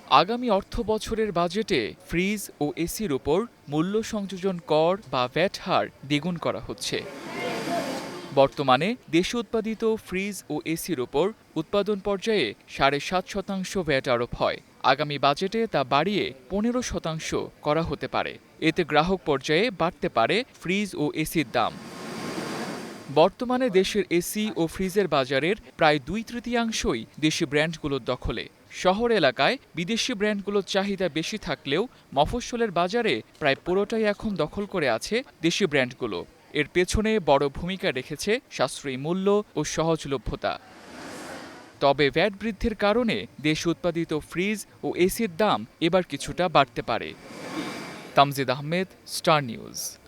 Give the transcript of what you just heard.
আগামী অর্থবছরের বাজেটে ফ্রিজ ও এসির ওপর মূল্য সংযোজন কর বা ভ্যাট হার দ্বিগুণ করা হচ্ছে। বর্তমানে দেশে উৎপাদিত ফ্রিজ ও এসির ওপর উৎপাদন পর্যায়ে ৭.৫% ভ্যাট আরোপ হয়। আগামী বাজেটে তা বাড়িয়ে ১৫% করা হতে পারে। এতে গ্রাহক পর্যায়ে বাড়তে পারে ফ্রিজ ও এসির দাম। বর্তমানে দেশের এসি ও ফ্রিজের বাজারের প্রায় ২/৩ দেশি ব্র্যান্ডগুলোর দখলে। শহর এলাকায় বিদেশি ব্র্যান্ডগুলোর চাহিদা বেশি থাকলেও মফস্বলের বাজারে প্রায় পুরোটাই এখন দখল করে আছে দেশি ব্র্যান্ডগুলো। এর পেছনে বড় ভূমিকা রেখেছে সাশ্রয়ী মূল্য ও সহজলভ্যতা। তবে ভ্যাট বৃদ্ধির কারণে দেশে উৎপাদিত ফ্রিজ ও এসির দাম এবার কিছুটা বাড়তে পারে। Tamjid Ahmed, star news.